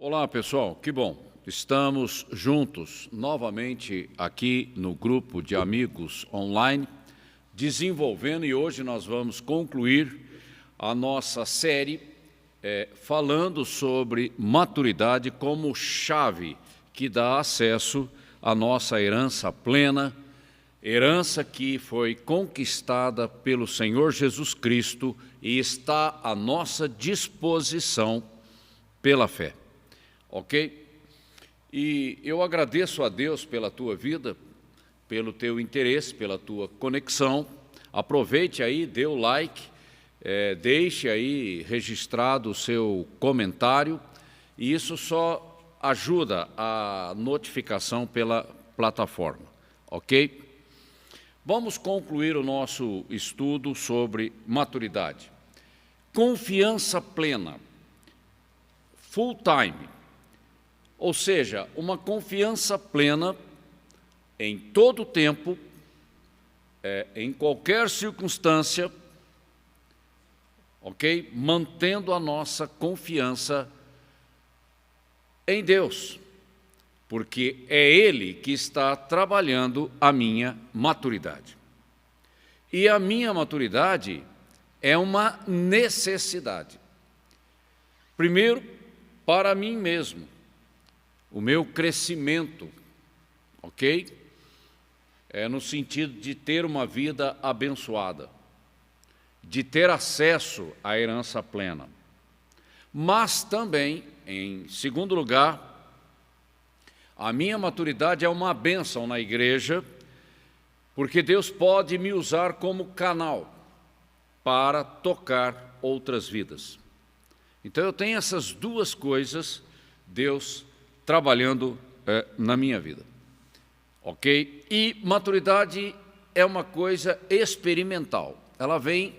Olá, pessoal, que bom. Estamos juntos novamente aqui no grupo de amigos online, desenvolvendo, e hoje nós vamos concluir a nossa série falando sobre maturidade como chave que dá acesso à nossa herança plena, herança que foi conquistada pelo Senhor Jesus Cristo e está à nossa disposição pela fé. Ok? E eu agradeço a Deus pela tua vida, pelo teu interesse, pela tua conexão. Aproveite aí, dê o like, deixe aí registrado o seu comentário, e isso só ajuda a notificação pela plataforma, ok? Vamos concluir o nosso estudo sobre maturidade. Confiança plena, full time. Ou seja, uma confiança plena em todo o tempo, em qualquer circunstância, ok? Mantendo a nossa confiança em Deus, porque é Ele que está trabalhando a minha maturidade. E a minha maturidade é uma necessidade. Primeiro, para mim mesmo. O meu crescimento, ok? No sentido de ter uma vida abençoada, de ter acesso à herança plena. Mas também, em segundo lugar, a minha maturidade é uma bênção na igreja, porque Deus pode me usar como canal para tocar outras vidas. Então eu tenho essas duas coisas, Deus trabalhando na minha vida, ok? E maturidade é uma coisa experimental, ela vem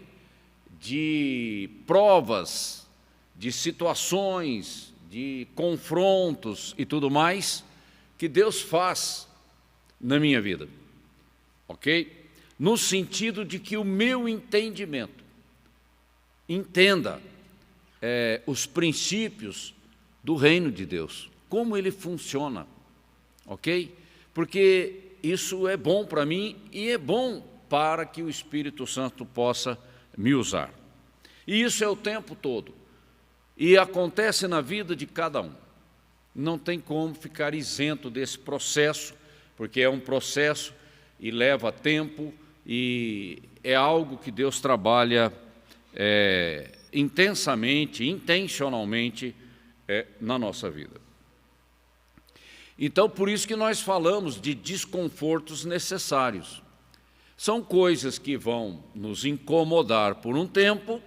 de provas, de situações, de confrontos e tudo mais, que Deus faz na minha vida, ok? No sentido de que o meu entendimento entenda os princípios do reino de Deus, como ele funciona, ok? Porque isso é bom para mim e é bom para que o Espírito Santo possa me usar. E isso é o tempo todo. E acontece na vida de cada um. Não tem como ficar isento desse processo, porque é um processo e leva tempo e é algo que Deus trabalha intensamente, intencionalmente na nossa vida. Então, por isso que nós falamos de desconfortos necessários. São coisas que vão nos incomodar por um tempo,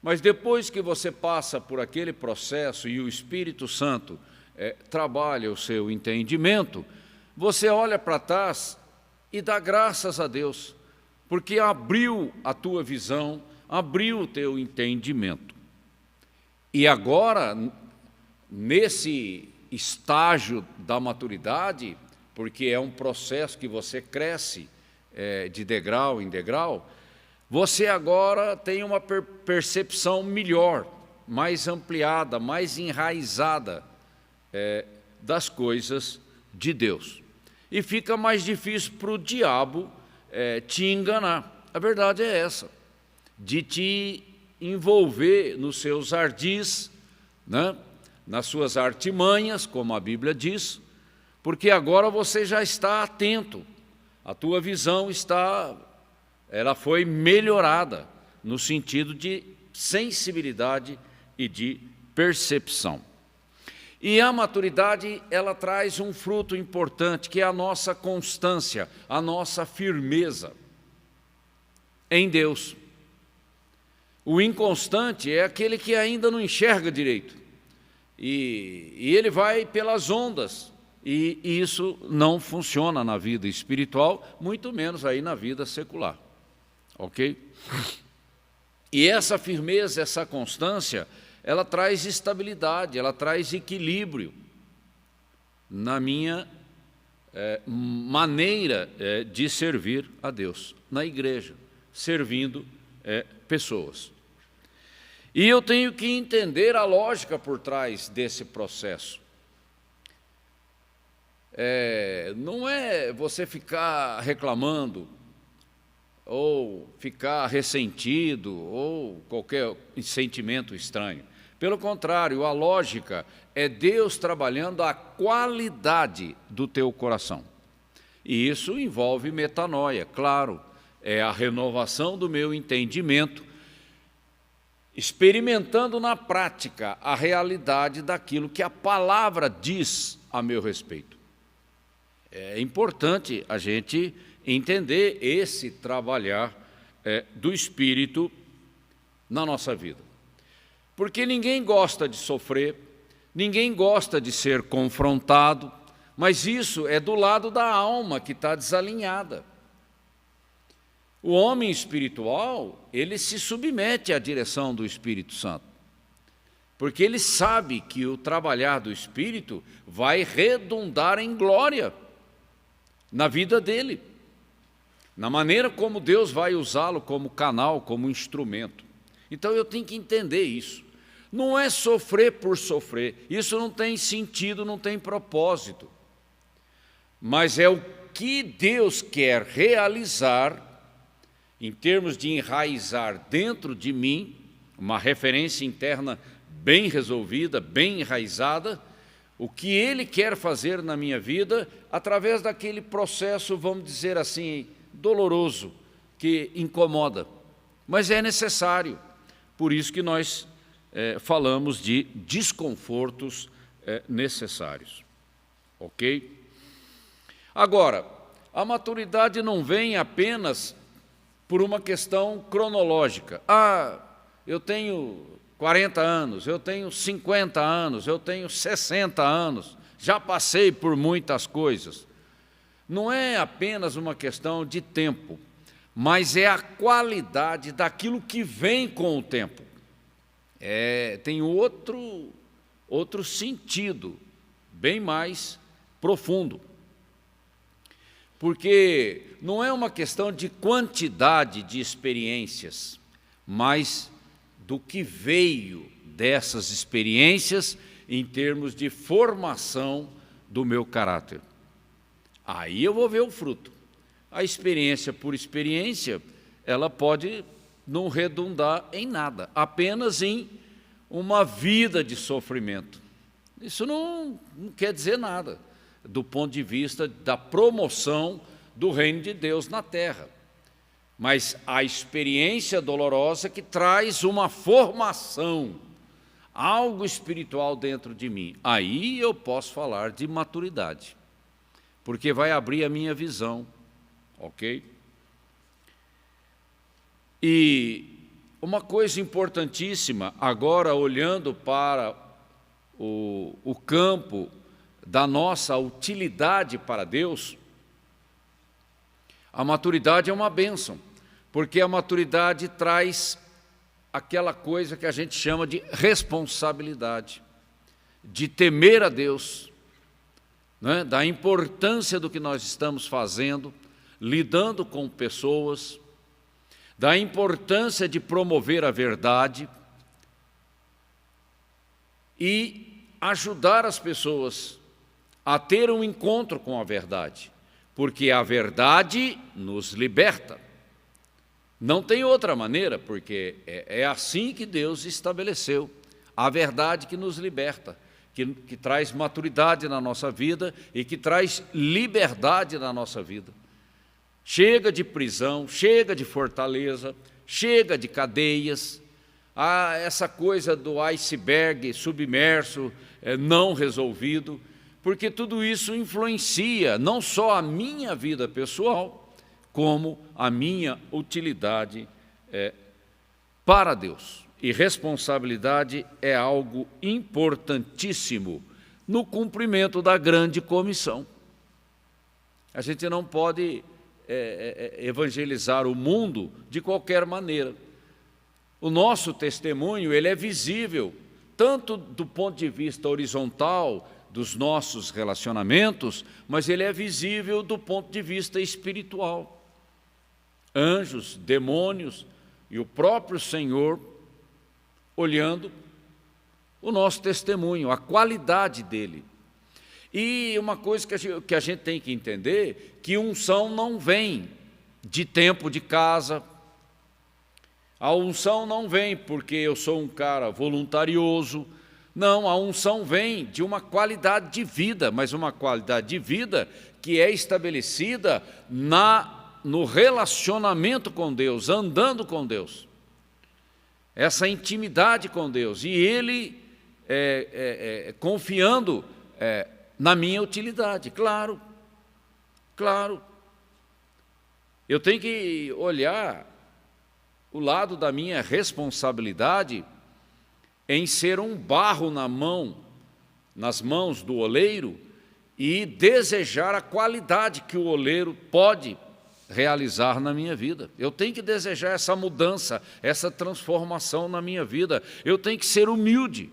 mas depois que você passa por aquele processo e o Espírito Santo trabalha o seu entendimento, você olha para trás e dá graças a Deus, porque abriu a tua visão, abriu o teu entendimento. E agora, nesse estágio da maturidade, porque é um processo que você cresce de degrau em degrau, você agora tem uma percepção melhor, mais ampliada, mais enraizada das coisas de Deus. E fica mais difícil para o diabo te enganar. A verdade é essa, de te envolver nos seus ardis, né? Nas suas artimanhas, como a Bíblia diz, porque agora você já está atento, a tua visão ela foi melhorada no sentido de sensibilidade e de percepção. E a maturidade, ela traz um fruto importante, que é a nossa constância, a nossa firmeza em Deus. O inconstante é aquele que ainda não enxerga direito. E ele vai pelas ondas, e isso não funciona na vida espiritual, muito menos aí na vida secular, ok? E essa firmeza, essa constância, ela traz estabilidade, ela traz equilíbrio na minha maneira de servir a Deus, na igreja, servindo pessoas. E eu tenho que entender a lógica por trás desse processo. Não é você ficar reclamando, ou ficar ressentido, ou qualquer sentimento estranho. Pelo contrário, a lógica é Deus trabalhando a qualidade do teu coração. E isso envolve metanoia, claro, é a renovação do meu entendimento, experimentando na prática a realidade daquilo que a palavra diz a meu respeito. É importante a gente entender esse trabalhar do Espírito na nossa vida. Porque ninguém gosta de sofrer, ninguém gosta de ser confrontado, mas isso é do lado da alma que está desalinhada. O homem espiritual, ele se submete à direção do Espírito Santo, porque ele sabe que o trabalhar do Espírito vai redundar em glória na vida dele, na maneira como Deus vai usá-lo como canal, como instrumento. Então eu tenho que entender isso. Não é sofrer por sofrer, isso não tem sentido, não tem propósito. Mas é o que Deus quer realizar, em termos de enraizar dentro de mim, uma referência interna bem resolvida, bem enraizada, o que Ele quer fazer na minha vida, através daquele processo, vamos dizer assim, doloroso, que incomoda, mas é necessário. Por isso que nós falamos de desconfortos necessários, ok? Agora, a maturidade não vem apenas por uma questão cronológica. Eu tenho 40 anos, eu tenho 50 anos, eu tenho 60 anos, já passei por muitas coisas. Não é apenas uma questão de tempo, mas é a qualidade daquilo que vem com o tempo. Tem outro sentido, bem mais profundo. Porque não é uma questão de quantidade de experiências, mas do que veio dessas experiências em termos de formação do meu caráter. Aí eu vou ver o fruto. A experiência por experiência, ela pode não redundar em nada, apenas em uma vida de sofrimento. Isso não quer dizer nada do ponto de vista da promoção do reino de Deus na terra. Mas a experiência dolorosa que traz uma formação, algo espiritual dentro de mim. Aí eu posso falar de maturidade, porque vai abrir a minha visão, ok? E uma coisa importantíssima, agora olhando para o campo da nossa utilidade para Deus, a maturidade é uma bênção, porque a maturidade traz aquela coisa que a gente chama de responsabilidade, de temer a Deus, né? Da importância do que nós estamos fazendo, lidando com pessoas, da importância de promover a verdade e ajudar as pessoas a ter um encontro com a verdade, porque a verdade nos liberta. Não tem outra maneira, porque é assim que Deus estabeleceu, a verdade que nos liberta, que traz maturidade na nossa vida e que traz liberdade na nossa vida. Chega de prisão, chega de fortaleza, chega de cadeias, essa coisa do iceberg submerso, não resolvido, porque tudo isso influencia não só a minha vida pessoal, como a minha utilidade para Deus. E responsabilidade é algo importantíssimo no cumprimento da grande comissão. A gente não pode evangelizar o mundo de qualquer maneira. O nosso testemunho, ele é visível, tanto do ponto de vista horizontal dos nossos relacionamentos, mas ele é visível do ponto de vista espiritual. Anjos, demônios e o próprio Senhor olhando o nosso testemunho, a qualidade dele. E uma coisa que a gente tem que entender, que unção não vem de tempo de casa, a unção não vem porque eu sou um cara voluntarioso, não, a unção vem de uma qualidade de vida, mas uma qualidade de vida que é estabelecida no relacionamento com Deus, andando com Deus. Essa intimidade com Deus, e Ele confiando na minha utilidade, claro. Eu tenho que olhar o lado da minha responsabilidade em ser um barro nas mãos do oleiro e desejar a qualidade que o oleiro pode realizar na minha vida. Eu tenho que desejar essa mudança, essa transformação na minha vida. Eu tenho que ser humilde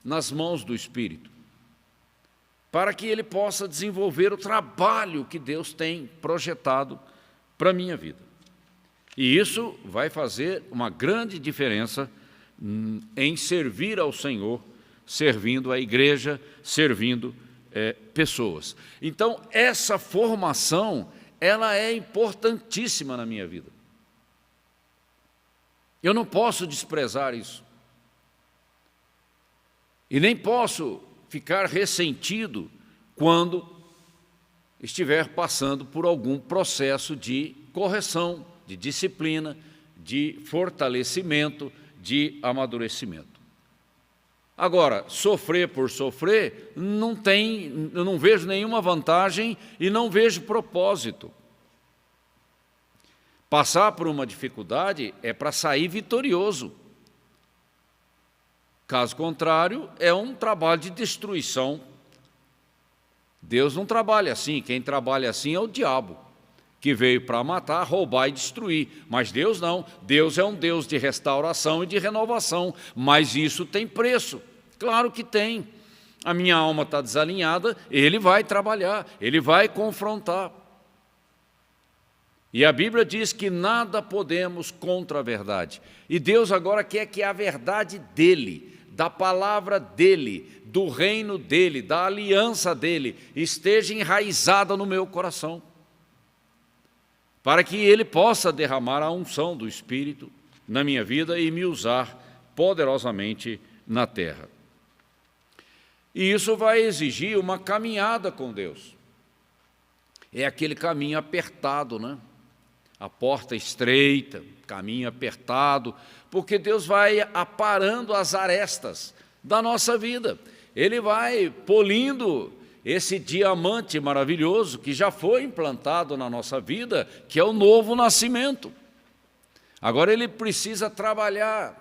nas mãos do Espírito, para que Ele possa desenvolver o trabalho que Deus tem projetado para a minha vida. E isso vai fazer uma grande diferença em servir ao Senhor, servindo a igreja, servindo pessoas. Então, essa formação, ela é importantíssima na minha vida. Eu não posso desprezar isso. E nem posso ficar ressentido quando estiver passando por algum processo de correção, de disciplina, de fortalecimento, de amadurecimento. Agora, sofrer por sofrer, eu não vejo nenhuma vantagem e não vejo propósito. Passar por uma dificuldade é para sair vitorioso. Caso contrário, é um trabalho de destruição. Deus não trabalha assim, quem trabalha assim é o diabo, que veio para matar, roubar e destruir. Mas Deus não, Deus é um Deus de restauração e de renovação, mas isso tem preço, claro que tem. A minha alma está desalinhada, Ele vai trabalhar, Ele vai confrontar. E a Bíblia diz que nada podemos contra a verdade. E Deus agora quer que a verdade dEle, da palavra dEle, do reino dEle, da aliança dEle, esteja enraizada no meu coração, para que Ele possa derramar a unção do Espírito na minha vida e me usar poderosamente na terra. E isso vai exigir uma caminhada com Deus. É aquele caminho apertado, né? A porta estreita, caminho apertado, porque Deus vai aparando as arestas da nossa vida. Ele vai polindo esse diamante maravilhoso que já foi implantado na nossa vida, que é o novo nascimento. Agora Ele precisa trabalhar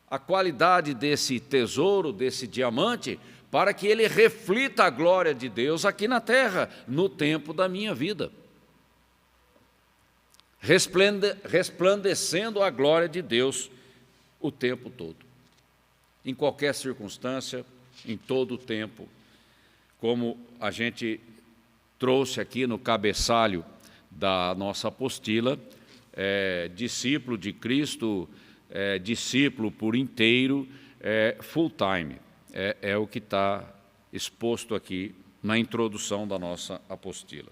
a qualidade desse tesouro, desse diamante, para que ele reflita a glória de Deus aqui na terra, no tempo da minha vida. Resplandecendo a glória de Deus o tempo todo. Em qualquer circunstância, em todo o tempo. Como a gente trouxe aqui no cabeçalho da nossa apostila, discípulo de Cristo, discípulo por inteiro, full time. É o que está exposto aqui na introdução da nossa apostila.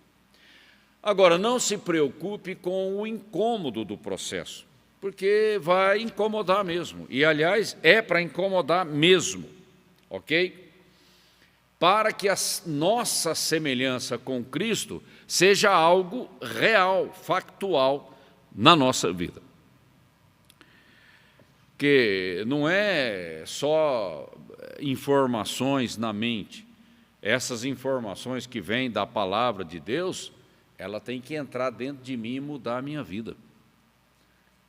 Agora, não se preocupe com o incômodo do processo, porque vai incomodar mesmo. E, aliás, é para incomodar mesmo, ok? Para que a nossa semelhança com Cristo seja algo real, factual na nossa vida. Porque não é só informações na mente. Essas informações que vêm da palavra de Deus, ela tem que entrar dentro de mim e mudar a minha vida.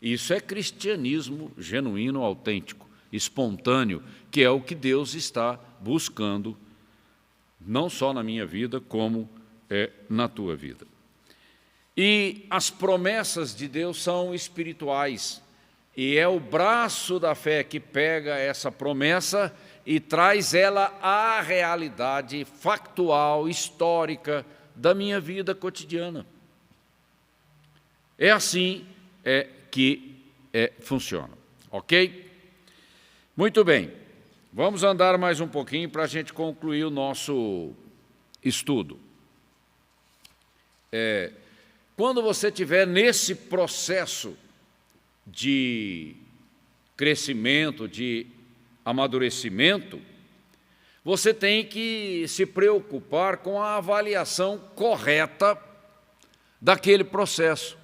Isso é cristianismo genuíno, autêntico, espontâneo, que é o que Deus está buscando, não só na minha vida, como na tua vida. E as promessas de Deus são espirituais, e é o braço da fé que pega essa promessa e traz ela à realidade factual, histórica, da minha vida cotidiana. É assim que funciona, ok? Muito bem, vamos andar mais um pouquinho para a gente concluir o nosso estudo. Quando você estiver nesse processo de crescimento, de amadurecimento, você tem que se preocupar com a avaliação correta daquele processo,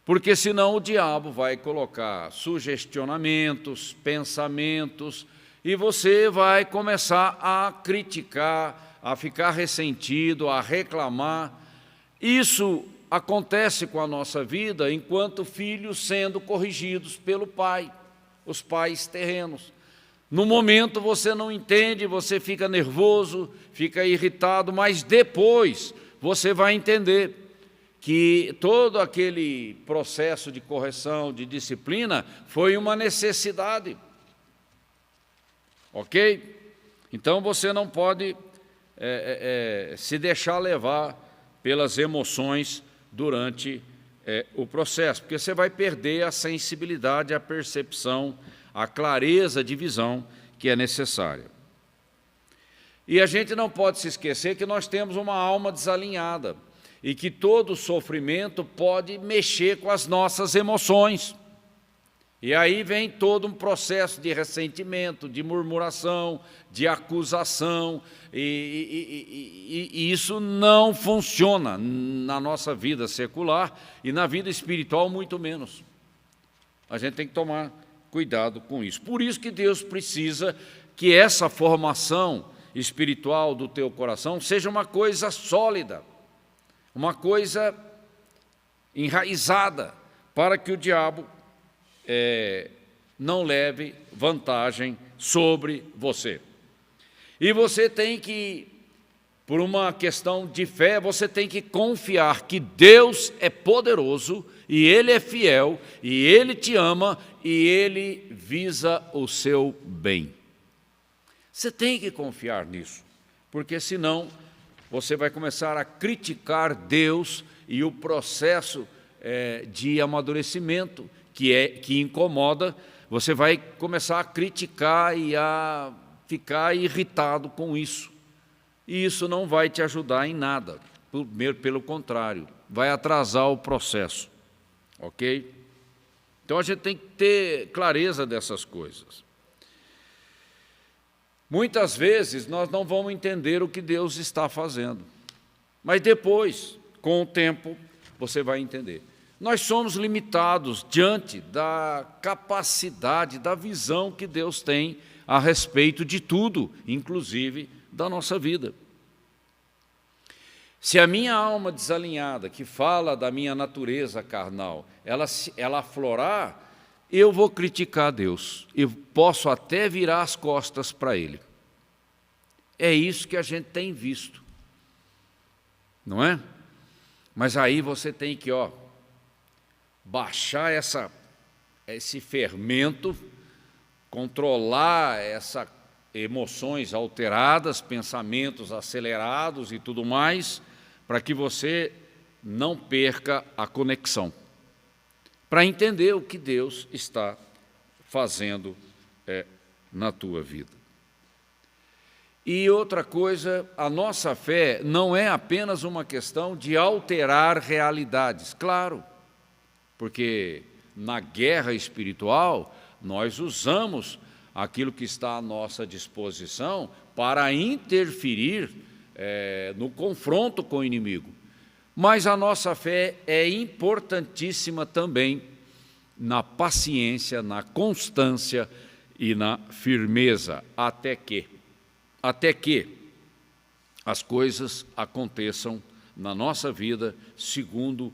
porque senão o diabo vai colocar sugestionamentos, pensamentos, e você vai começar a criticar, a ficar ressentido, a reclamar. Isso acontece com a nossa vida enquanto filhos sendo corrigidos pelo pai, os pais terrenos. No momento você não entende, você fica nervoso, fica irritado, mas depois você vai entender que todo aquele processo de correção, de disciplina, foi uma necessidade. Ok? Então você não pode se deixar levar pelas emoções durante o processo, porque você vai perder a sensibilidade, a percepção, a clareza de visão que é necessária. E a gente não pode se esquecer que nós temos uma alma desalinhada e que todo sofrimento pode mexer com as nossas emoções. E aí vem todo um processo de ressentimento, de murmuração, de acusação, e isso não funciona na nossa vida secular e na vida espiritual muito menos. A gente tem que tomar cuidado com isso. Por isso que Deus precisa que essa formação espiritual do teu coração seja uma coisa sólida, uma coisa enraizada, para que o diabo não leve vantagem sobre você. E você tem que, por uma questão de fé, você tem que confiar que Deus é poderoso e Ele é fiel, e Ele te ama, e Ele visa o seu bem. Você tem que confiar nisso, porque senão você vai começar a criticar Deus e o processo de amadurecimento que incomoda, você vai começar a criticar e a ficar irritado com isso. E isso não vai te ajudar em nada, pelo contrário, vai atrasar o processo. Ok? Então a gente tem que ter clareza dessas coisas. Muitas vezes nós não vamos entender o que Deus está fazendo, mas depois, com o tempo, você vai entender. Nós somos limitados diante da capacidade, da visão que Deus tem a respeito de tudo, inclusive da nossa vida. Se a minha alma desalinhada, que fala da minha natureza carnal, ela aflorar, eu vou criticar Deus. Eu posso até virar as costas para Ele. É isso que a gente tem visto, não é? Mas aí você tem que, baixar esse fermento, controlar essas emoções alteradas, pensamentos acelerados e tudo mais, para que você não perca a conexão, para entender o que Deus está fazendo na tua vida. E outra coisa, a nossa fé não é apenas uma questão de alterar realidades, claro, porque na guerra espiritual nós usamos aquilo que está à nossa disposição para interferir no confronto com o inimigo. Mas a nossa fé é importantíssima também na paciência, na constância e na firmeza, até que as coisas aconteçam na nossa vida segundo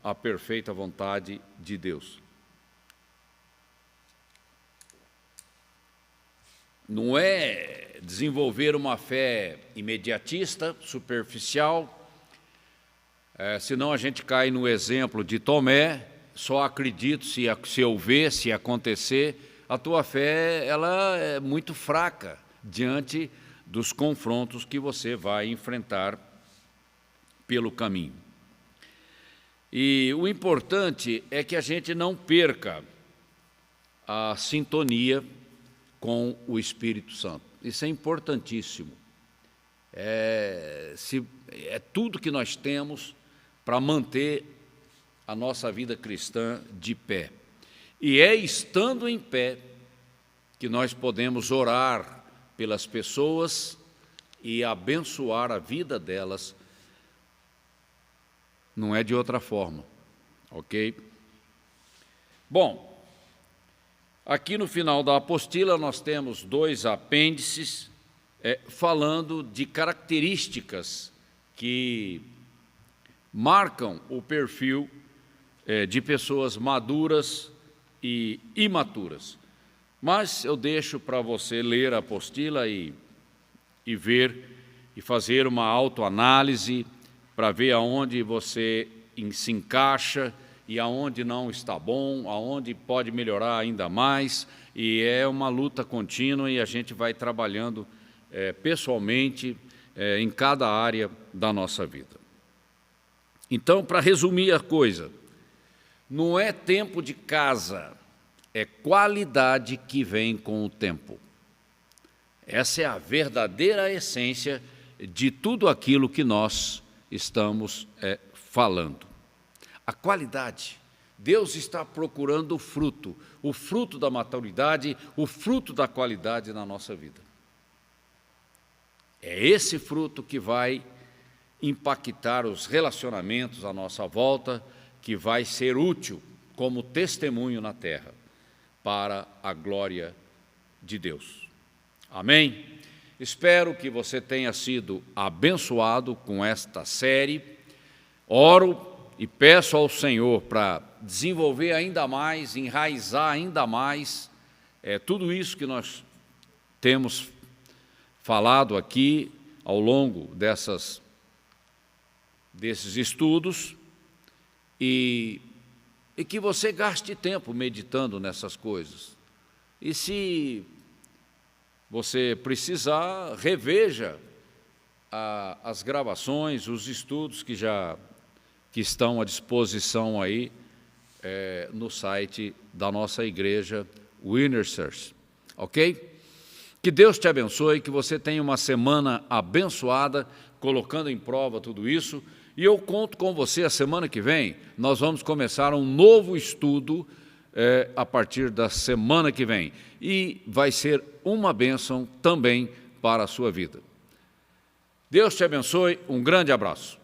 a perfeita vontade de Deus. Não é desenvolver uma fé imediatista, superficial, senão a gente cai no exemplo de Tomé, só acredito se eu ver, se acontecer. A tua fé ela é muito fraca diante dos confrontos que você vai enfrentar pelo caminho. E o importante é que a gente não perca a sintonia com o Espírito Santo. Isso é importantíssimo. É tudo que nós temos para manter a nossa vida cristã de pé. E é estando em pé que nós podemos orar pelas pessoas e abençoar a vida delas. Não é de outra forma, ok? Bom, aqui no final da apostila nós temos 2 apêndices falando de características que marcam o perfil de pessoas maduras e imaturas. Mas eu deixo para você ler a apostila e ver e fazer uma autoanálise para ver aonde você se encaixa e aonde não está bom, aonde pode melhorar ainda mais. E é uma luta contínua e a gente vai trabalhando pessoalmente em cada área da nossa vida. Então, para resumir a coisa, não é tempo de casa, é qualidade que vem com o tempo. Essa é a verdadeira essência de tudo aquilo que nós estamos falando. A qualidade. Deus está procurando o fruto da maturidade, o fruto da qualidade na nossa vida. É esse fruto que vai impactar os relacionamentos à nossa volta, que vai ser útil como testemunho na terra, para a glória de Deus. Amém? Espero que você tenha sido abençoado com esta série. Oro e peço ao Senhor para desenvolver ainda mais, enraizar ainda mais tudo isso que nós temos falado aqui ao longo desses estudos e que você gaste tempo meditando nessas coisas. E se você precisar, reveja as gravações, os estudos que estão à disposição aí no site da nossa igreja, Winnersers, ok? Que Deus te abençoe, que você tenha uma semana abençoada, colocando em prova tudo isso. E eu conto com você a semana que vem. Nós vamos começar um novo estudo a partir da semana que vem. E vai ser uma bênção também para a sua vida. Deus te abençoe, um grande abraço.